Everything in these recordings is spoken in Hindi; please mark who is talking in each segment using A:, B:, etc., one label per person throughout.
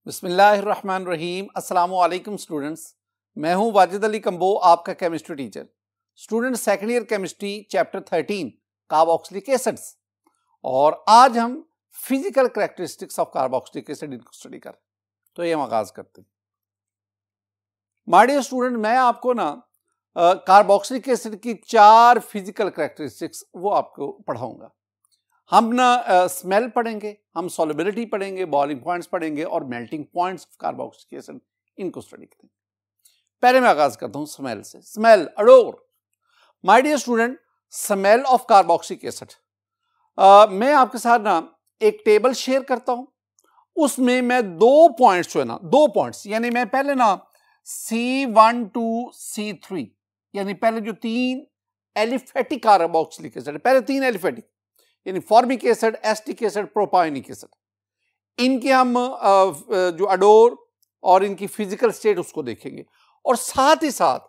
A: बिस्मिल्लाहिर्रहमानिर्रहीम। अस्सलामु अलैकुम स्टूडेंट्स, मैं हूं वाजिद अली कंबो, आपका chemistry teacher. Student second year chemistry chapter 13 carboxylic acids, और आज हम physical characteristics of carboxylic acid इनको स्टडी कर। तो ये हम आगाज करते हैं। माय डियर स्टूडेंट, मैं आपको ना कार्बोक्सिलिक एसिड की 4 फिजिकल कैरेक्टरिस्टिक्स वो आपको पढ़ाऊंगा। हम ना स्मेल पढ़ेंगे, हम सॉल्युबिलिटी पढ़ेंगे, बॉइलिंग पॉइंट्स पढ़ेंगे और melting points of carboxylic acid, इनको स्टडी करेंगे। पहले मैं आगाज करता हूं स्मेल से। Smell, odour. My dear student, smell of carboxylic acid, मैं आपके साथ ना एक टेबल शेयर करता हूं। उसमें मैं 2 पॉइंट्स जो है ना, 2 पॉइंट्स यानी मैं पहले ना C1 to C3 यानी पहले जो 3 एलिफेटिक कार्बोक्सिलिक एसिड, पहले 3 एलिफेटिक यानी formic acid, acetic acid, propionic acid, इनके हम जो अडोर और इनकी फिजिकल स्टेट उसको देखेंगे। और साथ ही साथ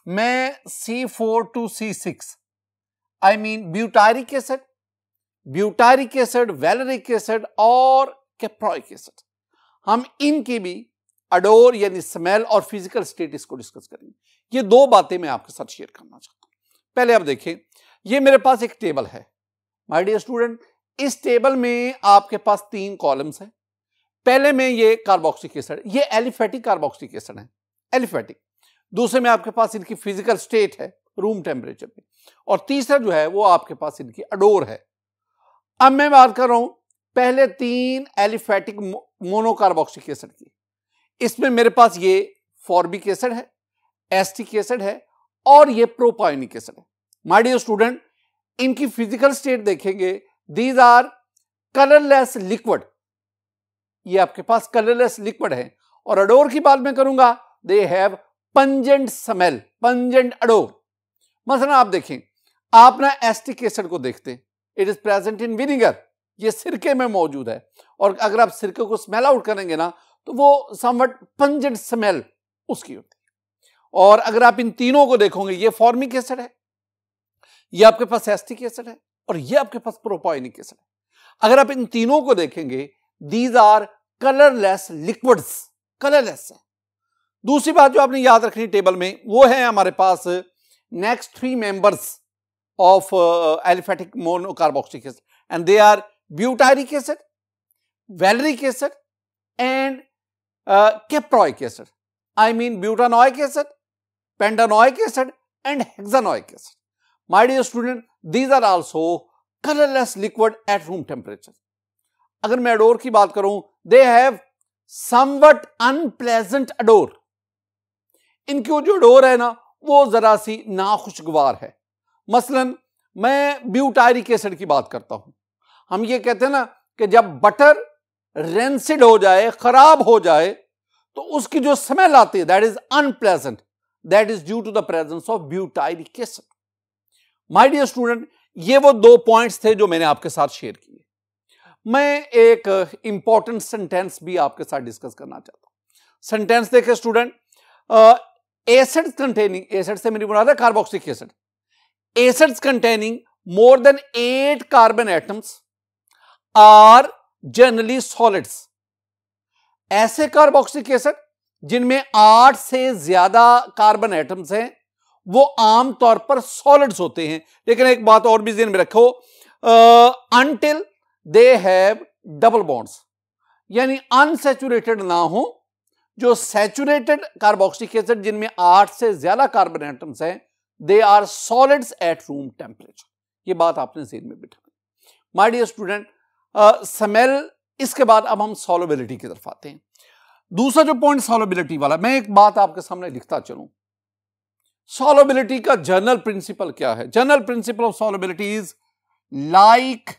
A: मैं C4 to C6 I mean butyric acid, valeric acid और कैप्रोइक एसिड, हम इनकी भी अडोर यानी स्मेल और फिजिकल स्टेट इसको डिस्कस करेंगे। ये 2 बातें मैं आपके साथ शेयर करना चाहता हूं। पहले आप देखें, ये मेरे पास एक टेबल है माय डियर स्टूडेंट। इस टेबल में आपके पास 3 कॉलम्स हैं। पहले में ये कार्बोक्सिलिक एसिड, ये एलिफेटिक कार्बोक्सिलिक एसिड है, एलिफेटिक। दूसरे में आपके पास इनकी फिजिकल स्टेट है रूम टेम्परेचर पे, और तीसरा जो है वो आपके पास इनकी अडोर है। अब मैं बात कर रहा हूं पहले 3 एलिफेटिक मोनोकार्बोक्सिलिक एसिड की। इसमें मेरे पास ये फॉर्मिक एसिड है, एस्टिक एसिड है और ये प्रोपायोनिक एसिड है। माय डियर स्टूडेंट, इनकी फिजिकल स्टेट देखेंगे, दीज आर कलरलेस लिक्विड, ये आपके पास कलरलेस लिक्विड है। और अडोर की बात मैं करूंगा, they have pungent smell, pungent adore. मसलन आप देखें, आप ना एस्टिक एसिड को देखते हैं, it is present in vinegar, ये सिरके में मौजूद है, और अगर आप सिरके को स्मेल आउट करेंगे ना तो वो समवट पंजेंट स्मेल उसकी होती है। और अगर आप इन तीनों को देखोगे, ये फॉर्मिक एसिड है, ये आपके पास एस्टिक एसिड है और ये आपके पास प्रोपायोनिक एसिड है। अगर आप इन तीनों को देखेंगे, these are colourless liquids, colourless है। दूसरी बात जो आपने याद रखनी टेबल में, वो है हमारे पास next 3 members of aliphatic monocarboxylic acid, and they are butyric acid, valeric acid and caproic acid. I mean butanoic acid, pentanoic acid and hexanoic acid. My dear student, these are also colorless liquid at room temperature. अगर मैं अडोर की बात करूं, they have somewhat unpleasant odor. इनकी जो अडोर है ना, वो जरा सी नाखुशगवार है। मसलन मैं ब्यूटारिक एसिड की बात करता हूं। हम ये कहते हैं ना कि जब बटर रेंसिड हो जाए, खराब हो जाए, तो उसकी जो स्मेल आती है, that is unpleasant, that is due to the presence of butyric acid. My dear student, ये वो 2 पॉइंट्स थे जो मैंने आपके साथ शेयर किए। मैं एक इंपॉर्टेंट सेंटेंस भी आपके साथ डिस्कस करना चाहता हूं। सेंटेंस देखे स्टूडेंट, एसिड्स कंटेनिंग, एसिड से मेरी मुराद है carboxylic acid, acids containing more than 8 carbon atoms are generally solids. ऐसे कार्बोक्सिलिक एसिड जिनमें 8 से ज्यादा कार्बन एटम्स हैं, वो आमतौर पर सॉलिड्स होते हैं। लेकिन एक बात और भी ध्यान में रखो, until they have double bonds, यानी अनसैचुरेटेड ना हो। जो सैचुरेटेड कार्बोक्सिलिक एसिड जिनमें 8 से ज्यादा कार्बन एटम्स हैं, they are solids at room temperature. ये बात आपने ध्यान में बिठानी। माय डियर स्टूडेंट, स्मेल, इसके बाद अब हम सॉल्युबिलिटी की तरफ आते हैं। दूसरा जो पॉइंट सॉल्युबिलिटी वाला, मैं एक बात आपके सामने लिखता चलूं। सॉल्युबिलिटी का जनरल प्रिंसिपल क्या है? General principle of solubility is like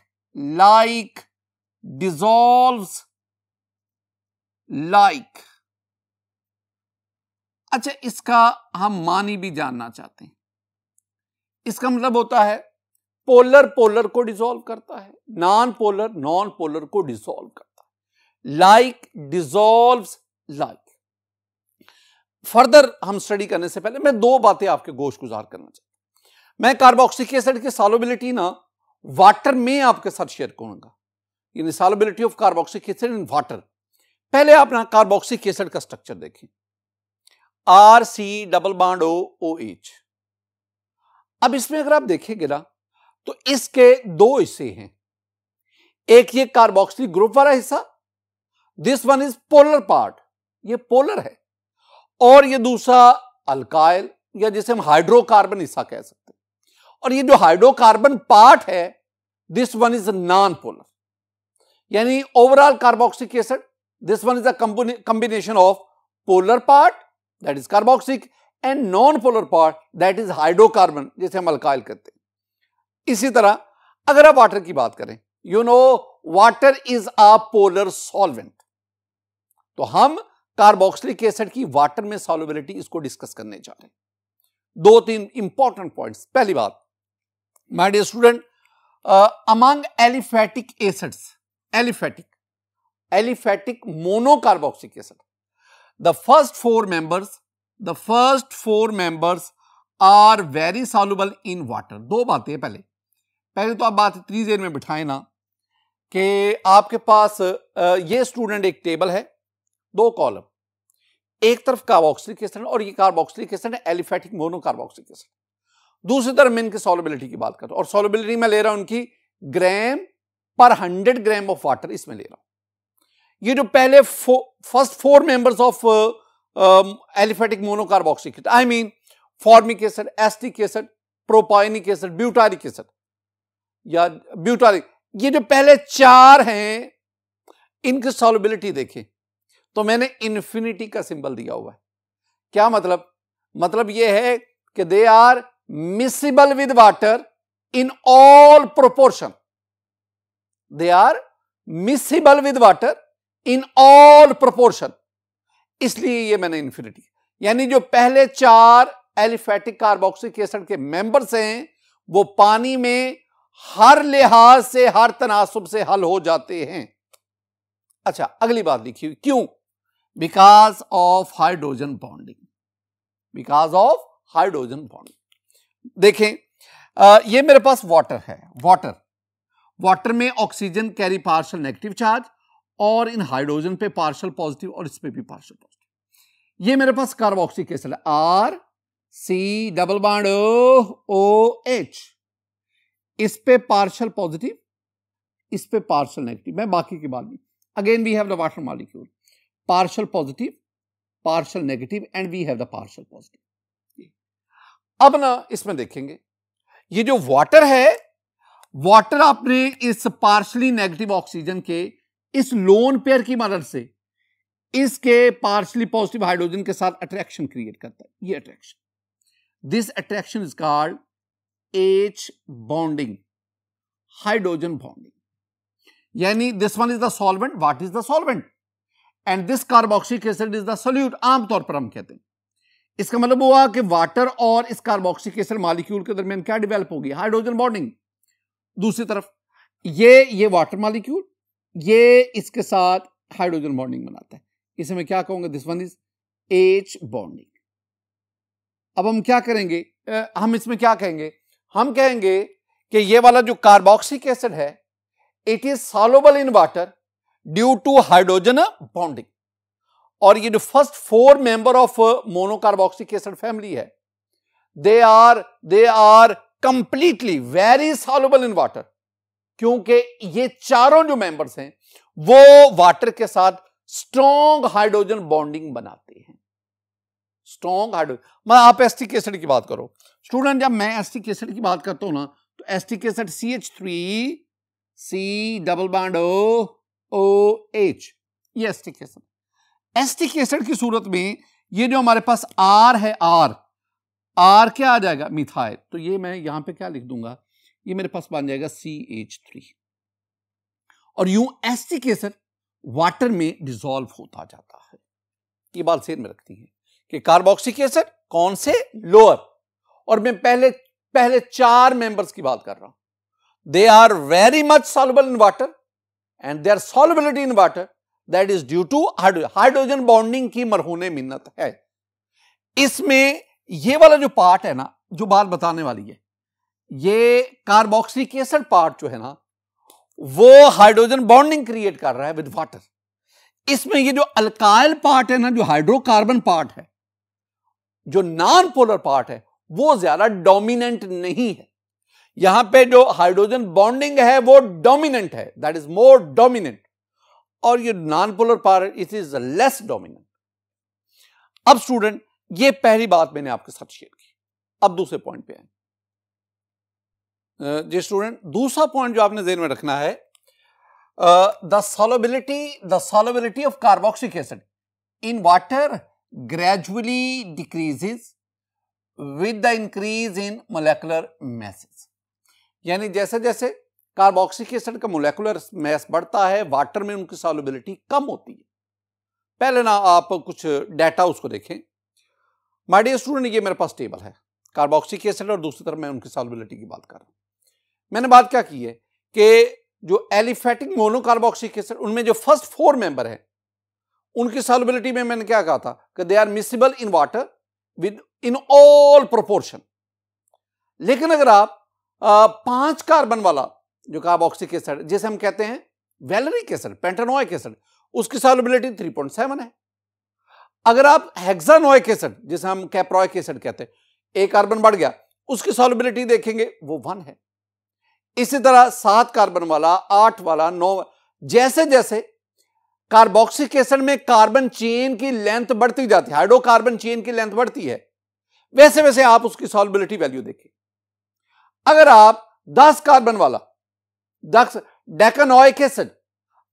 A: dissolves like. अच्छा, इसका हम मानी भी जानना चाहते हैं। इसका मतलब होता है पोलर पोलर को डिसॉल्व करता है, नॉन पोलर नॉन पोलर को डिसॉल्व करता है। Like dissolves like. फर्दर हम स्टडी करने से पहले मैं 2 बातें आपके गोश गुजार करना चाहता हूं। मैं कार्बोक्सिलिक एसिड की सॉल्युबिलिटी ना वाटर में आपके साथ शेयर करूंगा, यानी solubility of carboxylic acid in water. पहले आप ना कार्बोक्सिलिक एसिड का स्ट्रक्चर देखें, RC+O OH। अब इसमें अगर आप देखेंगे ना तो इसके दो हिस्से हैं, एक ये कार्बोक्सिलिक ग्रुप वाला हिस्सा, this one is polar part, ये पोलर है, और ये दूसरा अल्काइल या जिसे हम हाइड्रोकार्बन हिस्सा कह सकते हैं। और ये जो हाइड्रोकार्बन पार्ट है, this one is non polar, यानी overall carboxylic acid, this one is a combination of polar part that is carboxylic and non polar part that is hydrocarbon, जिसे हम अल्काइल कहते हैं। इसी तरह अगर आप वाटर की बात करें, you know water is a polar solvent, तो हम कार्बोक्सिलिक एसिड की वाटर में सॉल्युबिलिटी इसको डिस्कस करने जा रहे हैं। दो तीन इंपॉर्टेंट पॉइंट्स। पहली बात, my dear student, among aliphatic acids, aliphatic monocarboxylic acid, the first four members are very soluble in water। दो बातें, पहले तो आप बात इतनी देर में बिठाए ना कि आपके पास ये स्टूडेंट एक टेबल है, दो कॉलम, एक तरफ कार्बोक्सिलिक एसिड और ये कार्बोक्सिलिक एसिड है एलिफेटिक मोनोकार्बोक्सिलिक एसिड, दूसरी तरफ मैं इनकी सॉल्युबिलिटी की बात कर रहा हूं, और सॉल्युबिलिटी में ले रहा हूं उनकी ग्राम पर 100 ग्राम ऑफ वाटर, इसमें ले रहा हूं। ये जो पहले first four members of aliphatic monocarboxylic, I mean formic acid, acetic acid, propionic acid, butyric acid या ब्यूटारिक, ये जो पहले चार हैं इनकी सॉल्युबिलिटी देखें तो मैंने इन्फिनिटी का सिंबल दिया हुआ है। क्या मतलब ये है कि they are miscible with water in all proportion, they are miscible with water in all proportion, इसलिए ये मैंने इन्फिनिटी, यानी जो पहले चार एलिफेटिक कार्बोक्सिलिक एसिड के मेंबर्स हैं वो पानी में हर लिहाज से, हर तनासुब से हल हो जाते हैं। अच्छा, अगली बात लिखी हुई, क्यों? Because of hydrogen bonding, because of hydrogen bonding. देखें, ये मेरे पास वाटर है, वाटर में oxygen carry partial negative charge, और इन हाइड्रोजन पे पार्शियल पॉजिटिव और इस पे भी पार्शियल पॉजिटिव। ये मेरे पास कार्बोक्सिलिक एसिड है, RC+OH, इस पे पार्शियल पॉजिटिव, इस पे पार्शियल नेगेटिव। मैं बाकी की बात नहीं, again we have the water molecule, partial positive, partial negative, and we have the partial positive. अब ना इसमें देखेंगे, ये जो वाटर है, वाटर आपने इस पार्शियली नेगेटिव ऑक्सीजन के इस लोन पेयर की मदद से इसके पार्शियली पॉजिटिव हाइड्रोजन के साथ अट्रैक्शन क्रिएट करता है। ये attraction, this attraction is called H bonding, hydrogen bonding, यानी this one is the solvent, what is the solvent, and this carboxylic acid is the solute, आमतौर पर हम कहते हैं। इसका मतलब हुआ कि वाटर और इस कार्बोक्सिलिक एसिड मॉलिक्यूल के दरमियान क्या डेवलप होगी? Hydrogen bonding. दूसरी तरफ ये वाटर मॉलिक्यूल, ये इसके साथ हाइड्रोजन बॉन्डिंग बनाता है, इसे मैं क्या कहूंगा? This one is H bonding. अब हम क्या करेंगे, हम इसमें क्या कहेंगे? हम कहेंगे कि ये वाला जो कार्बोक्सिलिक एसिड है, it is soluble in water due to hydrogen bonding, और ये जो first four member of monocarboxylic acid family है, they are completely very soluble in water, क्योंकि ये चारों जो मेंबर्स हैं वो वाटर के साथ स्ट्रॉन्ग हाइड्रोजन बॉन्डिंग बनाते हैं। स्ट्रॉन्ग हाइड्रोजन, मैं आप एस्टिक एसिड की बात करो स्टूडेंट, जब मैं एस्टिक एसिड की बात करता हूं ना, तो एस्टिक एसिड CH3COOH, ये एस्टिक एसिड। एस्टिक एसिड की सूरत में ये जो हमारे पास R है, R क्या आ जाएगा? मिथाइल। तो ये मैं यहां पे क्या लिख दूंगा, ये मेरे पास बन जाएगा CH3, और यूं एस्टिक एसिड वाटर में डिसॉल्व होता जाता है। ये बात सेम में रखती है कि कार्बोक्सिलिक एसिड कौन से? लोअर, और मैं पहले चार मेंबर्स की बात कर रहा हूं। They are very much soluble in water, and their solubility in water that is due to hydrogen bonding की मरहूने मिन्नत है। इसमें ये वाला जो पार्ट है ना, जो बात बताने वाली है, ये कार्बोक्सिलिक एसिड पार्ट जो है ना, वो हाइड्रोजन बॉन्डिंग क्रिएट कर रहा है विद वाटर। इसमें ये जो अल्काइल पार्ट है ना, जो हाइड्रोकार्बन पार्ट है, जो नॉन पोलर पार्ट है, वो ज्यादा डोमिनेंट नहीं है। यहां पे जो हाइड्रोजन बॉन्डिंग है वो डोमिनेंट है, दैट इज मोर डोमिनेंट, और ये non polar part it is less dominant. अब स्टूडेंट, ये पहली बात मैंने आपके साथ शेयर की। अब दूसरे पॉइंट पे आए जी स्टूडेंट। दूसरा पॉइंट जो आपने ध्यान में रखना है, the solubility of carboxylic acid in water gradually decreases with the increase in molecular message. यानी जैसे जैसे कार्बोक्सिलिक एसिड का मोलेकुलर मैस बढ़ता है, वाटर में उनकी सॉल्युबिलिटी कम होती है। पहले ना आप कुछ डाटा उसको देखें। माय डियर स्टूडेंट, ये मेरे पास टेबल है कार्बोक्सिलिक एसिड और दूसरी तरफ मैं उनकी सॉल्युबिलिटी की बात कर रहा हूं। मैंने बात क्या की है कि जो एलिफेटिक मोनोकार्बोक्सिलिक एसिड, उनमें जो फर्स्ट 4 मेंबर हैं, उनकी सॉल्युबिलिटी में मैंने क्या कहा था कि they are miscible in water with in all proportion. लेकिन अगर आप 5 कार्बन वाला जो कार्बोक्सिलिक एसिड, जिसे हम कहते हैं वैलेरिक एसिड, पेंटानोइक एसिड, उसकी सॉल्युबिलिटी 3.7 है। अगर आप हेक्सानोइक एसिड, जिसे हम कैप्रोइक एसिड कहते हैं, एक कार्बन बढ़ गया, उसकी सॉल्युबिलिटी देखेंगे वो 1 है। इसी तरह 7 कार्बन वाला, 8 वाला, 9, जैसे जैसे कार्बोक्सिलिक एसिड में कार्बन चेन की लेंथ बढ़ती जाती है, हाइड्रोकार्बन चेन की लेंथ बढ़ती है, वैसे वैसे आप उसकी सॉल्युबिलिटी वैल्यू देखें। अगर आप 10 कार्बन वाला डेकानोइक एसिड,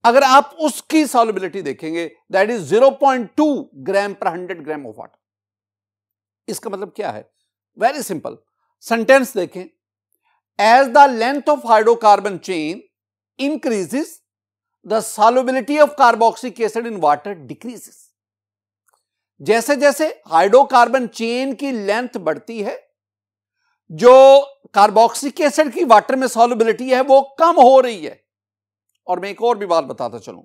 A: अगर आप उसकी सॉल्युबिलिटी देखेंगे, दैट इज 0.2 ग्राम पर 100 ग्राम ऑफ वाटर। इसका मतलब क्या है? वेरी सिंपल, सेंटेंस देखें। As the length of hydrocarbon chain increases, the solubility of carboxylic acid in water decreases. जैसे जैसे हाइड्रोकार्बन चेन की लेंथ बढ़ती है, जो कार्बोक्सिलिक एसिड की वाटर में सॉल्युबिलिटी है वो कम हो रही है। और मैं एक और भी बात बताता चलूं,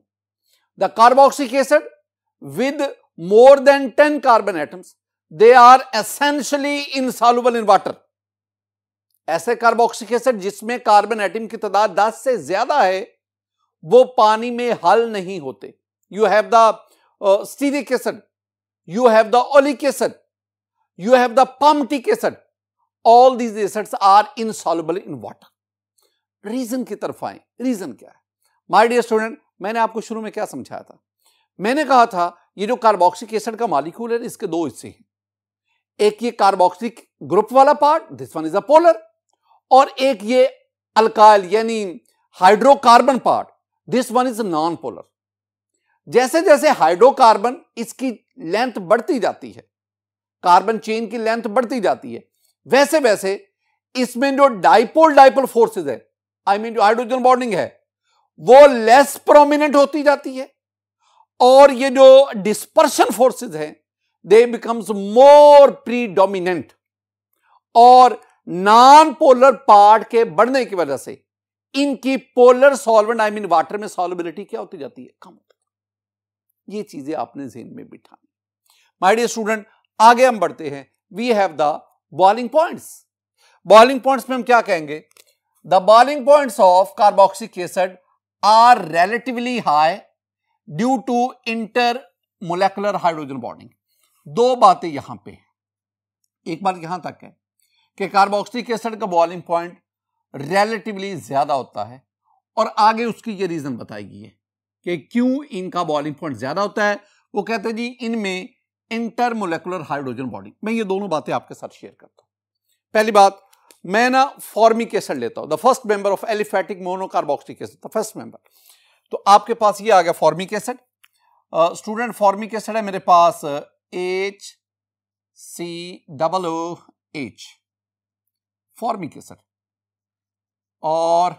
A: the carboxylic acid with more than 10 carbon atoms, they are essentially insoluble in water. ऐसे कार्बोक्सिलिक एसिड जिसमें कार्बन एटम की तादाद 10 से ज्यादा है, वो पानी में हल नहीं होते। You have the stearic acid, you have the oleic acid, you have the palmitic acid, all these acids are insoluble in water. Reason की तरफ आए, रीजन क्या है? माय डियर स्टूडेंट, मैंने आपको शुरू में क्या समझाया था? मैंने कहा था ये जो कार्बोक्सिलिक एसिड का मॉलिक्यूल है, इसके 2 हिस्से हैं। एक ये कार्बोक्सिलिक ग्रुप वाला part, this one is a polar, और एक ये अल्काइल यानी hydrocarbon part, this one is non polar. जैसे जैसे हाइड्रोकार्बन इसकी लेंथ बढ़ती जाती है, कार्बन चेन की लेंथ बढ़ती जाती है, वैसे वैसे इसमें जो डाइपोल फोर्सेस है, आई मीन जो हाइड्रोजन बॉन्डिंग है, वो लेस प्रोमिनेंट होती जाती है, और ये जो डिस्पर्शन फोर्सेस हैं, दे बिकम्स मोर प्रीडोमिनेंट, और नॉन पोलर पार्ट के बढ़ने की वजह से इनकी polar solvent I mean water में सॉल्युबिलिटी क्या होती जाती है? कम होती है। ये चीजें आपने ज़हन में बिठानी। माय डियर स्टूडेंट, आगे हम बढ़ते हैं। We have the boiling points. Boiling points में हम क्या कहेंगे? The boiling points of carboxylic acid are relatively high due to inter molecular hydrogen bonding. 2 बातें यहां पे हैं। एक बात यहां तक है कि कार्बोक्सिलिक एसिड का बॉइलिंग पॉइंट रिलेटिवली ज्यादा होता है, और आगे उसकी ये रीजन बताई गई है कि क्यों इनका बॉइलिंग पॉइंट ज्यादा होता है। वो कहते हैं जी इनमें इंटरमोलेकुलर हाइड्रोजन बॉन्डिंग। मैं ये दोनों बातें आपके साथ शेयर करता हूं। पहली बात, मैं ना फॉर्मिक एसिड लेता हूं, the first member of aliphatic monocarboxylic acid, the first member. तो आपके पास ये आ गया formic acid. Student, formic acid है मेरे पास HCOOH, फॉर्मिक एसिड। और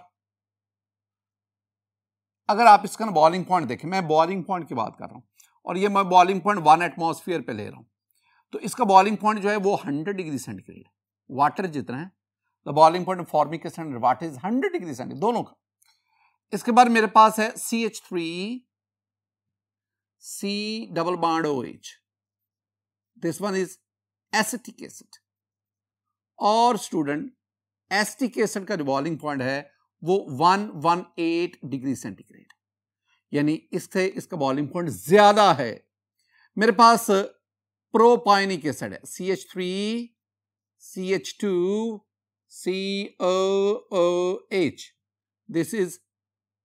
A: अगर आप इसका ना बॉइलिंग पॉइंट देखें, मैं बॉइलिंग पॉइंट की बात कर रहा हूं, और ये मैं बॉइलिंग पॉइंट 1 एटमॉस्फेयर पे ले रहा हूं, तो इसका बॉइलिंग पॉइंट जो है वो 100 डिग्री सेंटीग्रेड है। वाटर जितना है, the boiling point formic acid water is 100 degree centigrade, दोनों का। इसके बाद मेरे पास है CH3COOH, this one is acetic acid. और स्टूडेंट, एसिटिक एसिड का जो बॉइलिंग पॉइंट है वो 118 डिग्री सेंटीग्रेड। यानी इससे इसका बॉइलिंग पॉइंट ज्यादा है। मेरे पास प्रोपायोनिक एसिड है, CH3 CH2 COOH, this is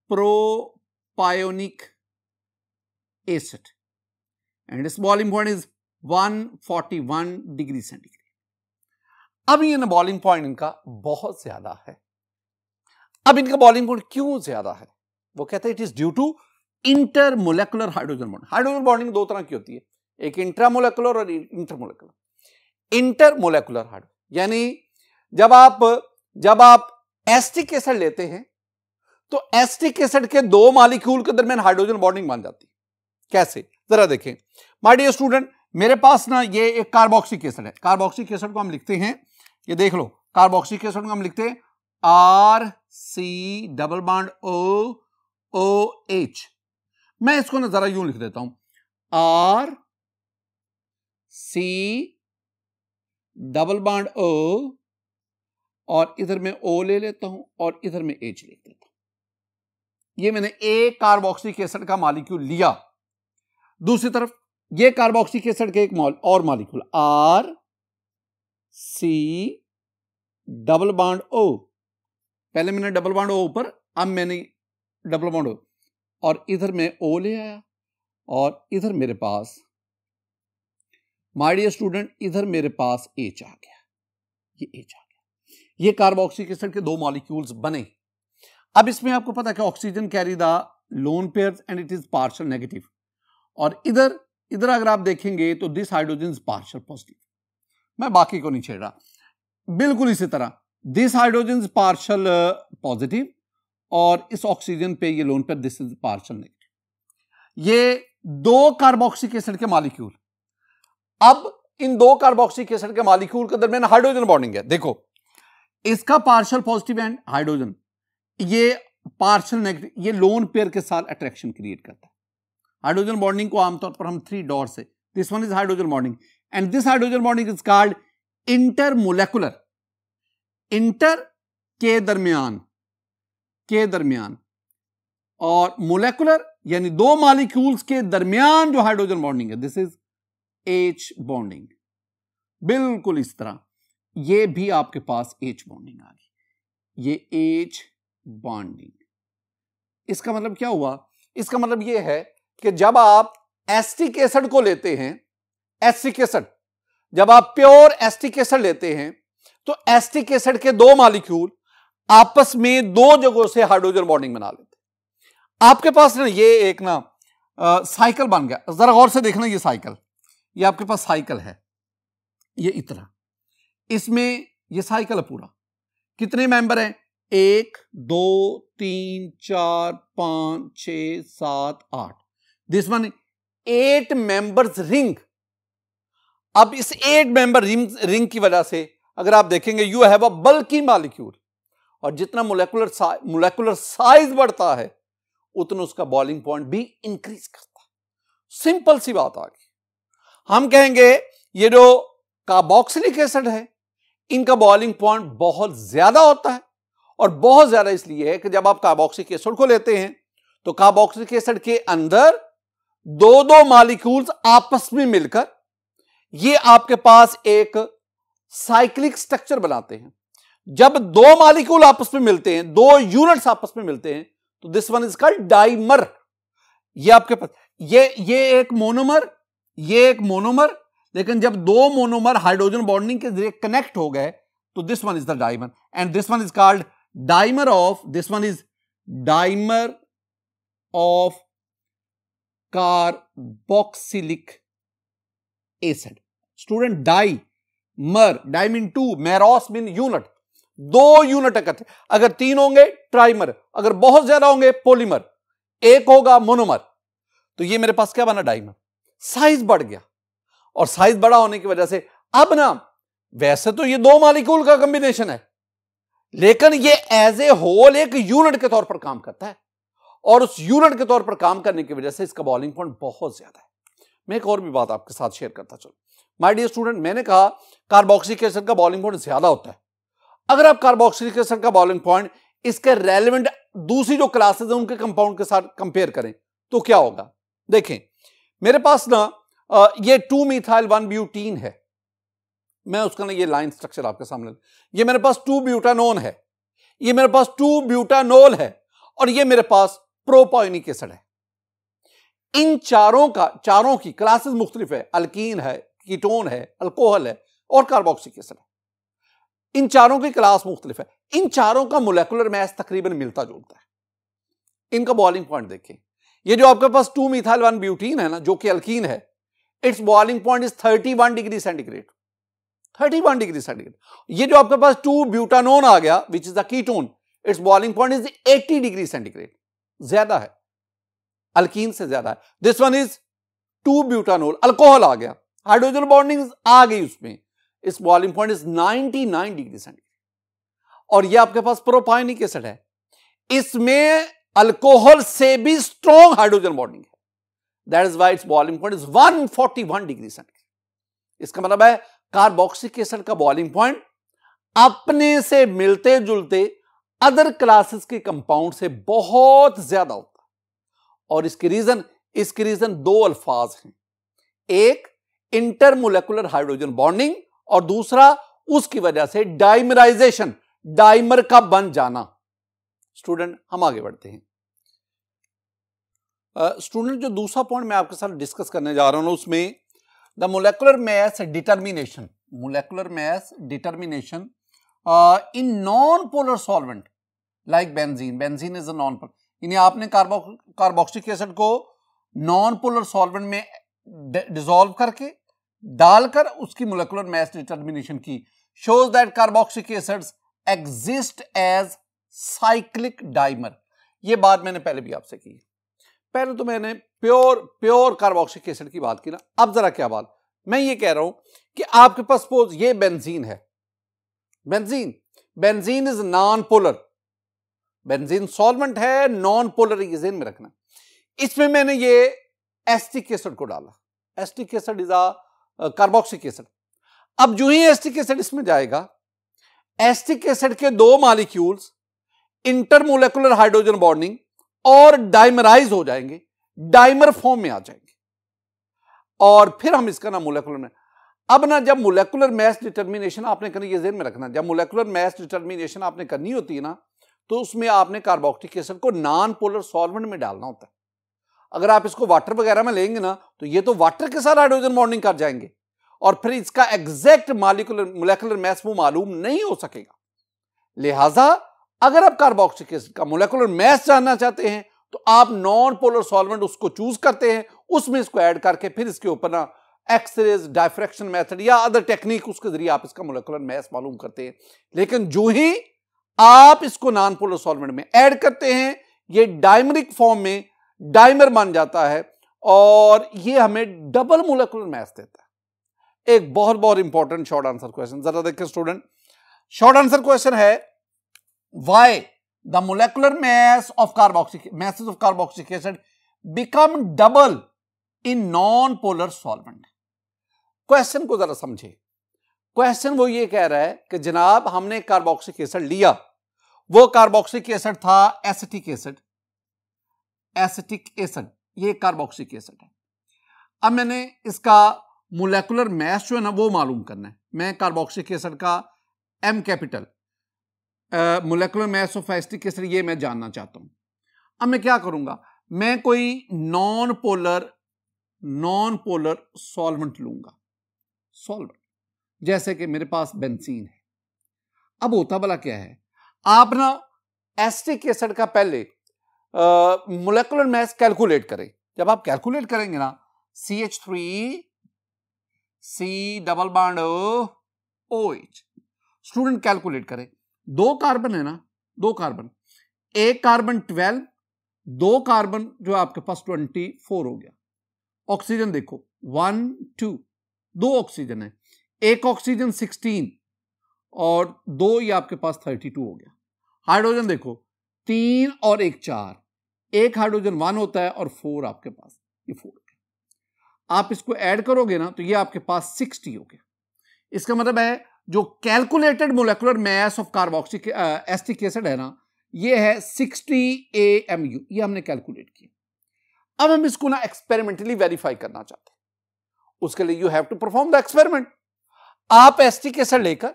A: propionic acid and its boiling point is 141 degree centigrade. अब ये ना बॉइलिंग पॉइंट इनका बहुत ज्यादा है। अब इनका बॉइलिंग पॉइंट क्यों ज्यादा है? वो कहते हैं it is due to intermolecular hydrogen bonding. Hydrogen bonding दो तरह की होती है, एक इंट्रामोलेकुलर और इंटरमोलेकुलर। इंटरमोलेकुलर हाइड्रोजन यानी जब आप एसिटिक एसिड लेते हैं तो एसिटिक एसिड के दो मॉलिक्यूल के दरमियान हाइड्रोजन बॉन्डिंग बन जाती है। कैसे? जरा देखें माय डियर स्टूडेंट, मेरे पास ना ये एक कार्बोक्सिलिक एसिड है। कार्बोक्सिलिक एसिड को हम लिखते हैं, ये देख लो, कार्बोक्सिलिक एसिड को हम लिखते हैं RC≡OOH। मैं इसको ना जरा यूं लिख देता हूं, RC≡O और इधर में O ले लेता हूं और इधर में H लिख देता हूं। ये मैंने एक कार्बोक्सिलिक एसिड का मॉलिक्यूल लिया। दूसरी तरफ ये कार्बोक्सिलिक एसिड के एक और मॉलिक्यूल RC≡O। पहले मैंने डबल बॉन्ड O ऊपर, अब मैंने डबल बॉन्ड O और इधर में O ले आया और इधर मेरे पास माय डियर स्टूडेंट इधर मेरे पास H आ गया। ये H आ गया, ये कार्बोक्सिलिक एसिड के दो मॉलिक्यूल्स बने। अब इसमें आपको पता है कि oxygen carry the lone pairs and it is partial negative, और इधर अगर आप देखेंगे तो this hydrogen is partial positive. मैं बाकी को नहीं छेड़ रहा। बिल्कुल इसी तरह this hydrogen is partial positive और इस ऑक्सीजन पे ये lone pair this is partial negative. ये दो कार्बोक्सिलिक एसिड के मॉलिक्यूल, अब इन दो कार्बोक्सिलिक एसिड के मॉलिक्यूल के दरमियान हाइड्रोजन बॉन्डिंग है। देखो इसका पार्शियल पॉजिटिव एंड हाइड्रोजन, ये पार्शियल नेगेटिव, ये लोन पेयर के साथ अट्रैक्शन क्रिएट करता है। हाइड्रोजन बॉन्डिंग को आमतौर पर हम 3 डॉट से, this one is hydrogen bonding and this hydrogen bonding is called intermolecular. Inter के दरमियान और मोलेकुलर यानी दो मॉलिक्यूल्स के दरमियान जो हाइड्रोजन बॉन्डिंग है, दिस इज H बॉन्डिंग। बिल्कुल इस तरह ये भी आपके पास H बॉन्डिंग आ गई, ये H बॉन्डिंग। इसका मतलब क्या हुआ? इसका मतलब ये है कि जब आप एसिटिक एसिड को लेते हैं, एसिटिक एसिड, जब आप प्योर एसिटिक एसिड लेते हैं तो एसिटिक एसिड के दो मॉलिक्यूल आपस में दो जगहों से हाइड्रोजन बॉन्डिंग बना लेते हैं। आपके पास ना ये एक ना साइकिल बन गया। जरा गौर से देखना, ये साइकिल, ये आपके पास साइकिल है, ये इतना, इसमें ये साइकिल है पूरा। कितने मेंबर हैं? 1 2 3 4 5 6 7 8, दिस वन 8 मेंबर्स रिंग। अब इस 8 मेंबर रिंग की वजह से अगर आप देखेंगे you have a bulky molecule, और जितना मोलेकुलर साइज बढ़ता है उतना उसका बॉइलिंग पॉइंट भी इंक्रीज करता है। सिंपल सी बात आ गई। हम कहेंगे ये जो कार्बोक्सिलिक एसिड है इनका बॉइलिंग पॉइंट बहुत ज्यादा होता है, और बहुत ज्यादा इसलिए है कि जब आप कार्बोक्सिलिक एसिड को लेते हैं तो कार्बोक्सिलिक एसिड के अंदर दो मॉलिक्यूल्स आपस में मिलकर ये आपके पास एक साइक्लिक स्ट्रक्चर बनाते हैं। जब दो मॉलिक्यूल आपस में मिलते हैं, दो यूनिट्स आपस में मिलते हैं, तो this one is called dimer. ये आपके पास ये एक मोनोमर, ये एक मोनोमर, लेकिन जब दो मोनोमर हाइड्रोजन बॉन्डिंग के जरिए कनेक्ट हो गए तो this one is the dimer and this one is called dimer of, this one is dimer of carboxylic acid. Student dimer, di mean 2, meros mean unit, दो यूनिट इकट्ठे। अगर 3 होंगे ट्राइमर, अगर बहुत ज्यादा होंगे पॉलीमर, एक होगा मोनोमर। तो ये मेरे पास क्या बना? डाइमर। साइज बढ़ गया, और साइज बड़ा होने की वजह से अब ना, वैसे तो ये दो मॉलिक्यूल का कॉम्बिनेशन है, लेकिन ये एज ए होल एक यूनिट के तौर पर काम करता है, और उस यूनिट के तौर पर काम करने की वजह से इसका बॉइलिंग पॉइंट बहुत ज्यादा है। मैं एक और भी बात आपके साथ शेयर करता चलो। माय डियर स्टूडेंट, मैंने कहा कार्बोक्सिलिक एसिड का बॉइलिंग पॉइंट ज्यादा होता है। अगर आप कार्बोक्सिलिक एसिड का बॉइलिंग पॉइंट इसके रेलेवेंट दूसरी जो क्लासेस हैं उनके कंपाउंड के साथ कंपेयर करें तो क्या होगा, देखें मेरे पास ना ये 2-methyl-1-butene है, मैं उसका ना ये लाइन स्ट्रक्चर आपके सामने, ये मेरे पास 2-butanone है, ये मेरे पास 2-butanol है, और ये मेरे पास प्रोपायोनिक एसिड है। इन चारों की क्लासेस मुख्तलिफ है, अल्कीन है, कीटोन है, अल्कोहल है और कार्बोक्सिलिक एसिड है। इन चारों की क्लास मुख्तलिफ है, इन चारों का मोलेकुलर मास तकरीबन मिलता जुलता है। इनका बॉइलिंग पॉइंट देखिए, ये जो आपके पास 2-methyl-1-butene है ना, जो कि अल्कीन है, its boiling point is 31 degree centigrade, 31 degree centigrade. ये जो आपके पास 2-butanone आ गया which is the ketone, its boiling point is 80 degree centigrade, ज्यादा है, अल्कीन से ज्यादा है। This one is 2-butanol, alcohol आ गया, हाइड्रोजन बॉन्डिंग आ गई उसमें, its boiling point is 99 degree centigrade. और ये आपके पास प्रोपायोनिक एसिड है, इसमें अल्कोहल से भी स्ट्रॉन्ग हाइड्रोजन बॉन्डिंग है, that is why it's boiling point is 141 degree centigrade. इसका मतलब है कार्बोक्सिलिक एसिड का बॉइलिंग पॉइंट अपने से मिलते जुलते अदर क्लासेस के कंपाउंड से बहुत ज्यादा होता है। और इसके रीजन दो अल्फाज हैं, एक इंटरमोलेकुलर हाइड्रोजन बॉन्डिंग और दूसरा उसकी वजह से डाइमराइजेशन, डाइमर का बन जाना। स्टूडेंट हम आगे बढ़ते हैं। स्टूडेंट जो दूसरा पॉइंट मैं आपके साथ डिस्कस करने जा रहा हूं उसमें the molecular mass determination, molecular mass determination in non polar solvent like benzene, benzene is a non polar, यानी आपने कार्बोक्सिलिक एसिड को नॉन पोलर सॉल्वेंट में डिसॉल्व करके डालकर उसकी मोलेकुलर मास डिटर्मिनेशन की, shows that carboxylic acids exist as cyclic dimer. ये बात मैंने पहले भी आपसे की, पहले तो मैंने प्योर कार्बोक्सिलिक एसिड की बात की ना, अब जरा क्या बात, मैं ये कह रहा हूं कि आपके पास सपोज ये बेंजीन है, benzene is non polar, benzene solvent है, नॉन पोलर इक्वेशन में रखना। इसमें मैंने ये एसिटिक एसिड को डाला, acetic acid is a carboxylic acid. अब जो ही एसिटिक एसिड इसमें जाएगा, एसिटिक एसिड के दो मॉलिक्यूल्स इंटरमोलेकुलर हाइड्रोजन बॉन्डिंग और डाइमराइज हो जाएंगे, डाइमर फॉर्म में आ जाएंगे, और फिर हम इसका नाम मोलेकुलर में। अब ना जब मोलेकुलर मास डिटर्मिनेशन आपने करनी, ये ज़हन में रखना, जब मोलेकुलर मास डिटर्मिनेशन आपने करनी होती है ना, तो उसमें आपने कार्बोक्सिलिक एसिड को नॉन पोलर सॉल्वेंट में डालना होता है। अगर आप इसको वाटर वगैरह में लेंगे ना, तो ये तो वाटर के साथ हाइड्रोजन बॉन्डिंग कर जाएंगे और फिर इसका एग्जैक्ट मोलेकुलर मास वो मालूम नहीं हो सकेगा। लिहाजा अगर आप कार्बोक्सिलिक एसिड का मोलेकुलर मास जानना चाहते हैं तो आप नॉन पोलर सॉल्वेंट उसको चूज करते हैं, उसमें इसको ऐड करके फिर इसके ऊपर ना एक्सरेज, डायफ्रैक्शन मेथड या अदर टेक्निक, उसके जरिए आप इसका मोलेकुलर मास मालूम करते हैं। लेकिन जो ही आप इसको नॉन पोलर सॉल्वेंट में ऐड करते हैं, ये डाइमरिक फॉर्म में डाइमर बन जाता है और ये हमें डबल मोलेकुलर मास देता है। एक बहुत बहुत इंपॉर्टेंट शॉर्ट आंसर क्वेश्चन, जरा देखिए स्टूडेंट, शॉर्ट आंसर क्वेश्चन है, why the molecular mass of carboxylic acid become double in non-polar solvent। Question को जरा समझे, क्वेश्चन वो ये कह रहा है कि जनाब हमने कार्बोक्सिलिक एसिड लिया, वो कार्बोक्सिलिक एसिड था एसिटिक एसिड, ये कार्बोक्सिलिक एसिड है। अब मैंने इसका मोलेकुलर मास जो है ना वो मालूम करना है। मैं कार्बोक्सिलिक एसिड का M capital molecular mass of acetic acid ये मैं जानना चाहता हूं। अब मैं क्या करूंगा, मैं कोई नॉन पोलर सॉल्वेंट लूंगा, सॉल्वेंट जैसे कि मेरे पास बेंजीन है। अब होता भला क्या है, आप ना एसिटिक एसिड का पहले मोलेकुलर मास कैलकुलेट करें। जब आप कैलकुलेट करेंगे ना, CH3 C double bond OH, student calculate करें, 2 कार्बन है ना, 2 कार्बन, एक कार्बन 12, 2 कार्बन जो आपके पास 24 हो गया। ऑक्सीजन देखो 1 2, 2 ऑक्सीजन है, एक ऑक्सीजन 16 और 2 ये आपके पास 32 हो गया। हाइड्रोजन देखो 3 और 1 4, एक हाइड्रोजन 1 होता है और 4 आपके पास, ये 4 हो गया। आप इसको ऐड करोगे ना तो ये आपके पास 60 हो गया। इसका मतलब है जो calculated molecular mass of carboxylic acetic acid है ना, ये है 60 AMU, ये हमने कैलकुलेट किया। अब हम इसको ना एक्सपेरिमेंटली वेरीफाई करना चाहते हैं। उसके लिए you have to perform the experiment. आप एसिटिक एसिड लेकर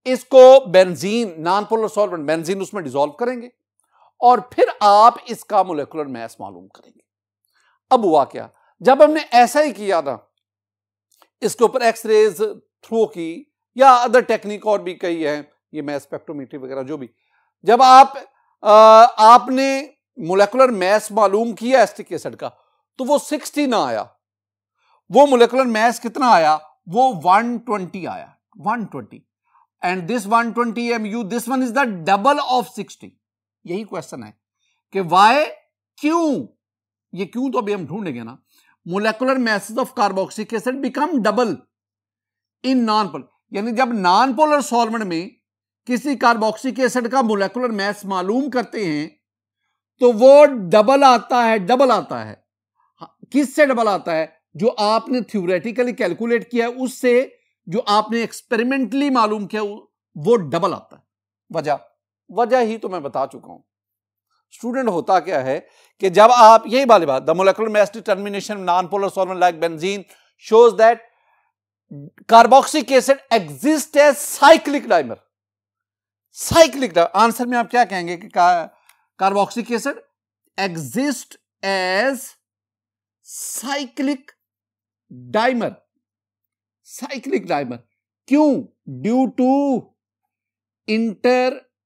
A: इसको benzene, non polar solvent benzene, उसमें डिसॉल्व करेंगे और फिर आप इसका मोलेकुलर मास मालूम करेंगे। अब हुआ क्या, जब हमने ऐसा ही किया ना, इसके ऊपर एक्सरेज थ्रो की या अदर टेक्निक और भी कई है, ये मास स्पेक्ट्रोमेट्री वगैरह जो भी, जब आपने मोलेकुलर मास मालूम किया एसिटिक एसिड का, तो वो 60 ना आया, वो मोलेकुलर मास कितना आया, वो 120 आया, 120। And this 120 mu, this one is the double of 60। यही क्वेश्चन है कि वाई, क्यों, ये क्यों तो अभी हम ढूंढेंगे ना। Molecular masses of carboxylic acid become double in non polar, यानी जब नॉन पोलर सॉल्वेंट में किसी कार्बोक्सिलिक एसिड का मोलेकुलर मास मालूम करते हैं तो वो डबल आता है, डबल आता है। किससे डबल आता है, जो आपने थ्योरेटिकली कैलकुलेट किया है उससे, जो आपने एक्सपेरिमेंटली मालूम किया वो डबल आता है। वजह ही तो मैं बता चुका हूं स्टूडेंट। होता क्या है कि जब आप, यही वाली बात, the molecular mass determination non polar solvent like benzene shows that carboxylic acid exist as cyclic dimer. Cyclic answer में आप क्या कहेंगे कि carboxylic acid exist as cyclic dimer. Cyclic dimer क्यों, due to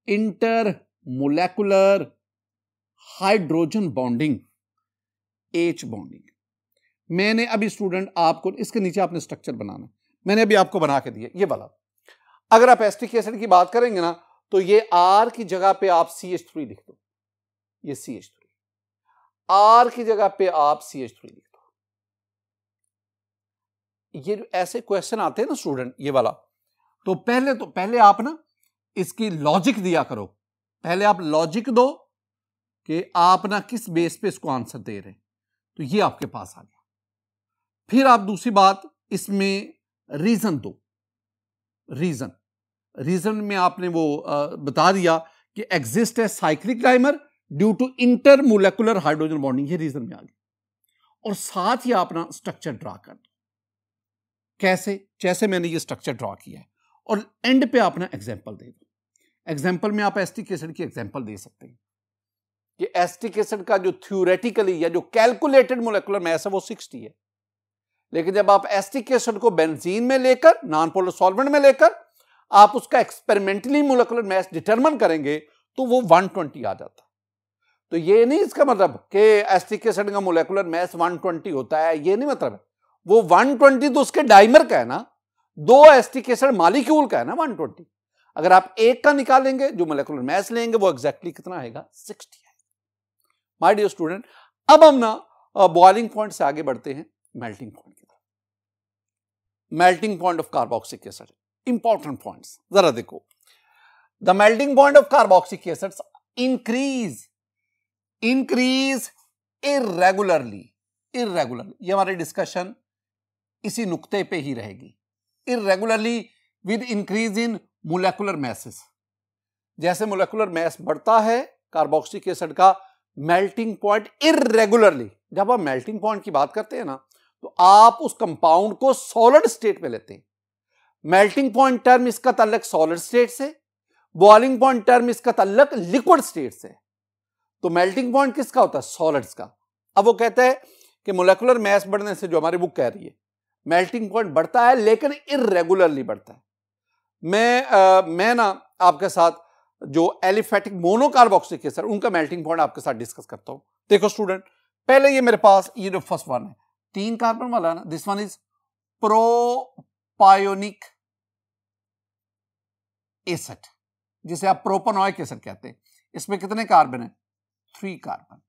A: inter molecular hydrogen bonding, H bonding. मैंने अभी स्टूडेंट आपको, इसके नीचे आपने स्ट्रक्चर बनाना, मैंने अभी आपको बना के दिया ये वाला। अगर आप एसिटिक एसिड की बात करेंगे ना, तो ये R की जगह पे आप CH3 लिख दो, ये CH3, R की जगह पे आप CH3 लिख दो। ये जो ऐसे क्वेश्चन आते हैं ना स्टूडेंट, ये वाला, तो पहले आप ना इसकी लॉजिक दिया करो। पहले आप लॉजिक दो कि आप ना किस बेस पे इसको आंसर दे रहे हैं, तो ये आपके पास आ गया। फिर आप दूसरी बात इसमें रीजन दो। रीजन में आपने वो बता दिया कि एग्जिस्ट है cyclic dimer due to inter molecular hydrogen bonding, ये रीजन में आ गया। और साथ ही आप ना स्ट्रक्चर ड्रा कर दो, कैसे, जैसे मैंने ये स्ट्रक्चर ड्रा किया है, और एंड पे आप ना एग्जाम्पल दे दो। एग्जाम्पल में आप एसिटिक एसिड की एग्जाम्पल दे सकते हैं कि एसिटिक एसिड का जो थ्योरेटिकली या जो कैलकुलेटेड मोलेकुलर मास है वो 60 है, लेकिन जब आप एसिटिक एसिड को बेंजीन में लेकर, नॉन पोलर सॉल्वेंट में लेकर आप उसका एक्सपेरिमेंटली मोलेकुलर मास डिटरमिन करेंगे तो वो 120 आ जाता है। तो ये नहीं इसका मतलब कि एसिटिक एसिड का मोलेकुलर मास 120 होता है, ये नहीं मतलब है। वो 120 तो उसके डाइमर का है ना, दो एसिटिक एसिड मॉलिक्यूल का है ना 120। अगर आप एक का निकालेंगे, जो मोलेकुलर मास लेंगे, वो एग्जैक्टली कितना आएगा, 60 आएगा। माय डियर स्टूडेंट, अब हम ना बॉइलिंग पॉइंट से आगे बढ़ते हैं मेल्टिंग पॉइंट की तरफ। Melting point of carboxylic acid, important points जरा देखो। The melting point of carboxylic acids increase irregularly. ये हमारी डिस्कशन इसी नुक्ते पे ही रहेगी। Irregularly with increase in molecular masses. जैसे मोलेकुलर मास बढ़ता है कार्बोक्सिलिक एसिड का, मेल्टिंग पॉइंट इर्रेगुलरली, जब आप मेल्टिंग पॉइंट की बात करते हैं ना, तो आप उस कंपाउंड को सॉलिड स्टेट में लेते हैं। मेल्टिंग पॉइंट टर्म इसका ताल्लुक सॉलिड स्टेट से, बॉइलिंग पॉइंट टर्म इसका ताल्लुक लिक्विड स्टेट से। तो मेल्टिंग पॉइंट किसका होता है, सॉलिड्स का। अब वो कहते हैं कि मोलेकुलर मास बढ़ने से, जो हमारी बुक कह रही है, मेल्टिंग पॉइंट बढ़ता है लेकिन इर्रेगुलरली बढ़ता है। मैं ना आपके साथ जो एलिफेटिक मोनोकार्बोक्सिलिक एसिड, उनका मेल्टिंग पॉइंट आपके साथ डिस्कस करता हूं। देखो स्टूडेंट, पहले ये मेरे पास ये जो फर्स्ट वन है 3 कार्बन वाला ना, this one is propionic acid, जिसे आप प्रोपेनोइक एसिड कहते हैं। इसमें कितने कार्बन है, 3 कार्बन।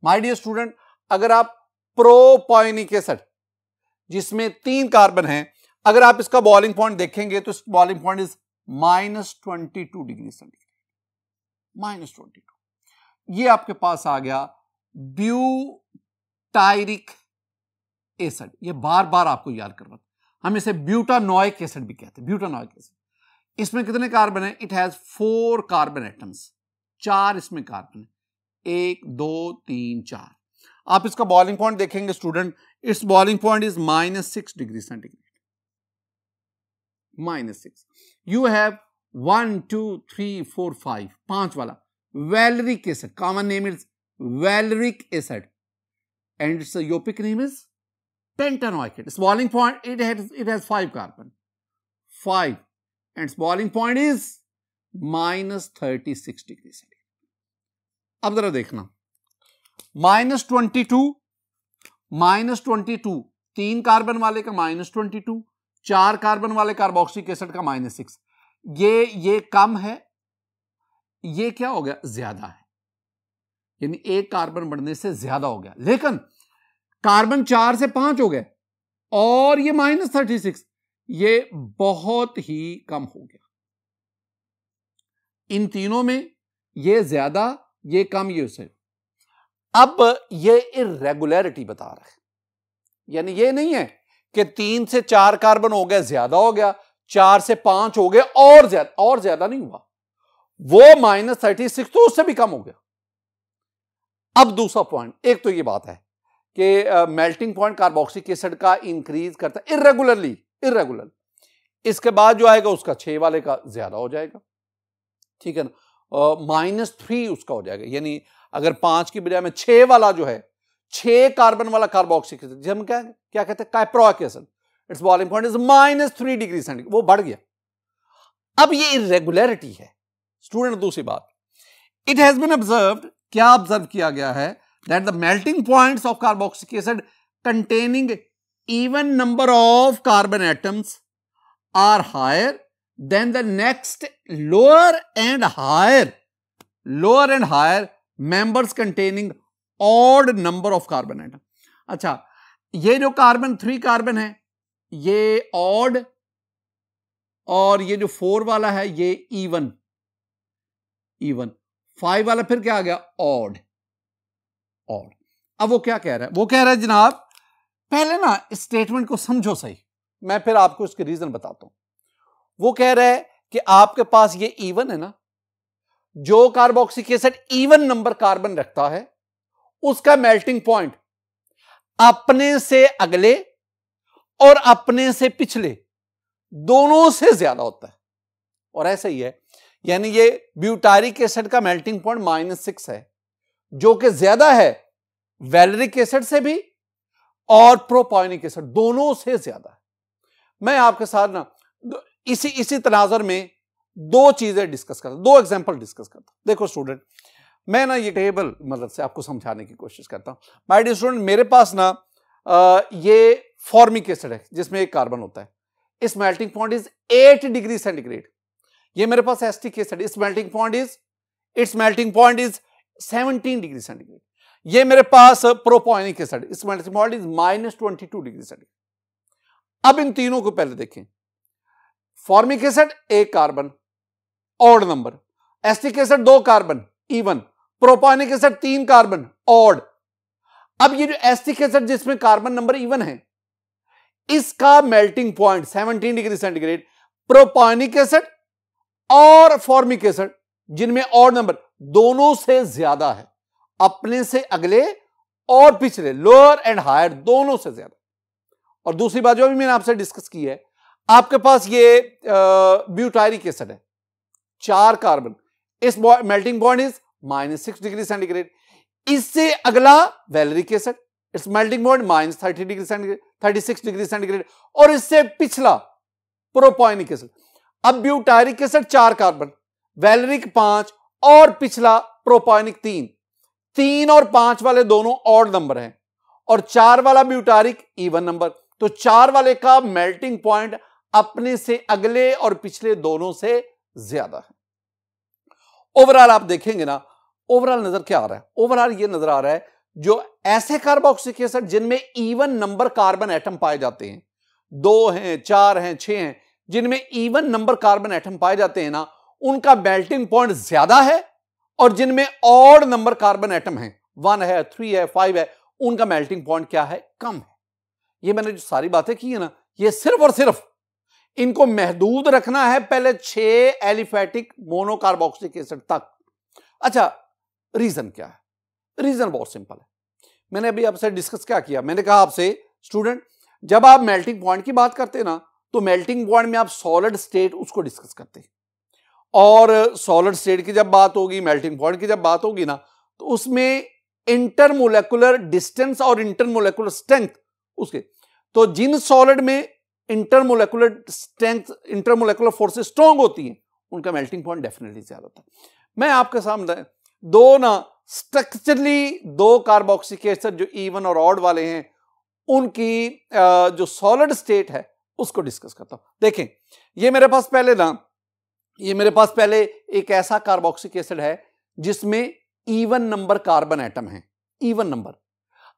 A: माय डियर स्टूडेंट, अगर आप प्रोपायोनिक एसिड जिसमें 3 कार्बन है, अगर आप इसका बॉइलिंग पॉइंट देखेंगे तो इस boiling point is -22 degree centigrade, -22। ये आपके पास आ गया ब्यूटायरिक एसिड। ये बार बार आपको याद करना, हम इसे ब्यूटानोइक एसिड भी कहते हैं, ब्यूटानोइक एसिड। इसमें कितने कार्बन है, इट हैज 4 कार्बन एटम्स, 4 इसमें कार्बन है। 1 2 3 4। आप इसका बॉइलिंग पॉइंट देखेंगे student, it's boiling point is -6 degree centigrade, -6। You have 1 2 3 4 5, 5 वाला valeric acid, common name is valeric acid and its Yopik name is pentanoic acid. Its boiling point, it has 5 carbon, 5, and its boiling point is -36 degree centigrade. अब जरा देखना, -22, 3 कार्बन वाले का -22, 4 कार्बन वाले कार्बोक्सिलिक एसिड का -6। ये कम है, ये क्या हो गया, ज्यादा है, यानी 1 कार्बन बढ़ने से ज्यादा हो गया। लेकिन कार्बन 4 से 5 हो गए और ये -36, ये बहुत ही कम हो गया। इन तीनों में ये ज्यादा, ये कम, ये उससे। अब ये इर्रेगुलरिटी बता रहा है, यानी ये नहीं है कि 3 से 4 कार्बन हो गए ज्यादा हो गया, 4 से 5 हो गए और ज्यादा नहीं हुआ, वो -36 तो उससे भी कम हो गया। अब दूसरा पॉइंट, एक तो ये बात है कि मेल्टिंग पॉइंट कार्बोक्सिलिक एसिड का इंक्रीज करता है इर्रेगुलर। इसके बाद जो आएगा उसका 6 वाले का ज्यादा हो जाएगा, ठीक है ना, -3 उसका हो जाएगा। यानी अगर 5 की बजाय में 6 वाला जो है, 6 कार्बन वाला कार्बोक्सिलिक एसिड, हम क्या कहते हैं, caproic acid, its boiling point is -3 degree centigrade, वो बढ़ गया। अब ये इर्रेगुलरिटी है स्टूडेंट। दूसरी बात, इट हैज बीन ऑब्जर्व्ड, क्या ऑब्जर्व किया गया है, that the melting points of carboxylic acid containing even number of carbon atoms are higher than the next lower and higher members containing odd number of carbon atom. अच्छा, ये जो 3 कार्बन है ये ऑड, और ये जो 4 वाला है ये इवन, 5 वाला फिर क्या आ गया, ऑड। अब वो क्या कह रहा है, वो कह रहा है जनाब, पहले ना इस स्टेटमेंट को समझो सही, मैं फिर आपको इसके रीजन बताता हूं। वो कह रहा है कि आपके पास ये इवन है ना, जो carboxylic acid even number carbon रखता है उसका मेल्टिंग पॉइंट अपने से अगले और अपने से पिछले दोनों से ज्यादा होता है। और ऐसा ही है, यानी ये ब्यूटारिक एसिड का मेल्टिंग पॉइंट -6 है, जो कि ज्यादा है वैलेरिक एसिड से भी और प्रोपायोनिक एसिड दोनों से ज्यादा है। मैं आपके साथ ना इसी तनाजुर में 2 चीजें डिस्कस करता हूं, 2 एग्जांपल डिस्कस करता हूं। देखो स्टूडेंट, मैं ना ये टेबल मदद से आपको समझाने की कोशिश करता हूं। माय डियर स्टूडेंट, मेरे पास ना ये फॉर्मिक एसिड है जिसमें 1 कार्बन होता है, its melting point is 8 degree centigrade. ये मेरे पास acetic acid, its melting point is 17 degree centigrade. ये मेरे पास propionic acid, its melting point is -22 degree centigrade. अब इन तीनों को पहले देखें, formic acid 1 carbon odd number, acetic acid 2 carbon even, propionic acid 3 carbon odd. अब ये जो एसिटिक एसिड जिसमें कार्बन नंबर इवन है, इसका melting point 17 degree centigrade, प्रोपायोनिक acid और फॉर्मिक एसिड जिनमें ऑड नंबर दोनों से ज्यादा है, अपने से अगले और पिछले, लोअर एंड हायर दोनों से ज्यादा। और दूसरी बात जो भी मैंने आपसे डिस्कस की है, आपके पास ये ब्यूटारिक एसिड है, 4 carbon, its melting point is -6 degree centigrade. इससे अगला valeric acid, its melting point -30 degree centigrade, 36 degree centigrade. और इससे पिछला प्रोपायोनिक एसिड। अब ब्यूटारिक एसिड 4 कार्बन, वैलेरिक 5 और पिछला प्रोपायोनिक 3 और 5 वाले दोनों ऑड नंबर हैं और 4 वाला ब्यूटारिक इवन नंबर। तो 4 वाले का मेल्टिंग पॉइंट अपने से अगले और पिछले दोनों से ज्यादा है। ओवरऑल आप देखेंगे ना, ओवरऑल नजर क्या आ रहा है, ओवरऑल ये नजर आ रहा है, जो ऐसे कार्बोक्सिलिक एसिड जिनमें इवन नंबर कार्बन एटम पाए जाते हैं, 2 हैं, 4 हैं, 6 हैं, जिनमें इवन नंबर कार्बन एटम पाए जाते हैं ना, उनका मेल्टिंग पॉइंट ज्यादा है। और जिनमें ऑड नंबर कार्बन एटम है, 1 है, 3 है, 5 है, उनका मेल्टिंग पॉइंट क्या है, कम है। ये मैंने जो सारी बातें की है ना, ये सिर्फ और सिर्फ इनको महदूद रखना है पहले 6 एलिफेटिक मोनोकार्बोक्सिलिक एसिड तक। अच्छा, रीजन क्या है, रीजन बहुत सिंपल है। मैंने अभी आपसे डिस्कस क्या किया, मैंने कहा आपसे स्टूडेंट जब आप मेल्टिंग पॉइंट की बात करते हैं ना, तो मेल्टिंग पॉइंट में आप सॉलिड स्टेट उसको डिस्कस करते हैं, और सॉलिड स्टेट की जब बात होगी, मेल्टिंग पॉइंट की जब बात होगी ना, तो उसमें इंटरमोलेकुलर डिस्टेंस और इंटरमोलेकुलर स्ट्रेंथ उसके, तो जिन सॉलिड में इंटरमोलेकुलर स्ट्रेंथ, इंटरमोलेकुलर फोर्सेस स्ट्रांग होती हैं, उनका मेल्टिंग पॉइंट डेफिनेटली ज्यादा होता है। मैं आपके सामने दो ना स्ट्रक्चरली दो कार्बोक्सिलिक एसिड जो इवन और ऑड वाले हैं, उनकी जो सॉलिड स्टेट है उसको डिस्कस करता हूं। देखें, ये मेरे पास पहले एक ऐसा कार्बोक्सिलिक एसिड है जिसमें इवन नंबर कार्बन एटम है, इवन नंबर।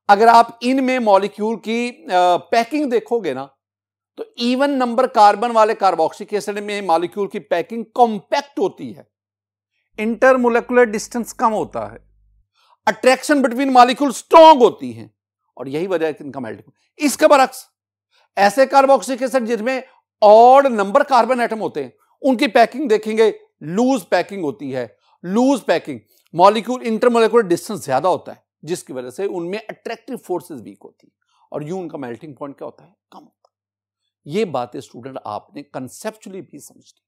A: अगर आप इनमें मॉलिक्यूल की पैकिंग देखोगे ना, तो इवन नंबर कार्बन वाले कार्बोक्सिलिक एसिड में मॉलिक्यूल की पैकिंग कॉम्पैक्ट होती है, इंटरमोलेकुलर डिस्टेंस कम होता है, अट्रैक्शन बिटवीन मॉलिक्यूल स्ट्रांग होती है, और यही वजह है कि इनका मेल्टिंग। इसके बरक्स ऐसे कार्बोक्सिलिक एसिड जिसमें ऑड नंबर कार्बन एटम होते हैं, उनकी पैकिंग देखेंगे लूज पैकिंग होती है। लूज पैकिंग, मॉलिक्यूल इंटरमोलेकुलर डिस्टेंस ज्यादा होता है, जिसकी वजह से उनमें अट्रैक्टिव फोर्सेस वीक होती है, और यूं उनका मेल्टिंग पॉइंट क्या होता है, कम होता है। ये बातें स्टूडेंट आपने कंसेप्चुअली भी समझनी।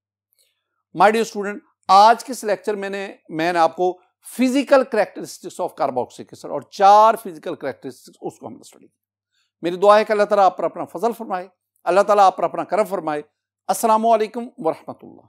A: माय डियर स्टूडेंट, आज के इस लेक्चर मैंने आपको physical characteristics of carboxylic acid और 4 फिजिकल कैरेक्टरिस्टिक्स उसको हमने स्टडी किया। मेरी दुआ है कि अल्लाह ताला आप पर अपना फजल फरमाए, अल्लाह ताला आप पर अपना करम फरमाए। अस्सलामु अलैकुम व रहमतुल्लाह।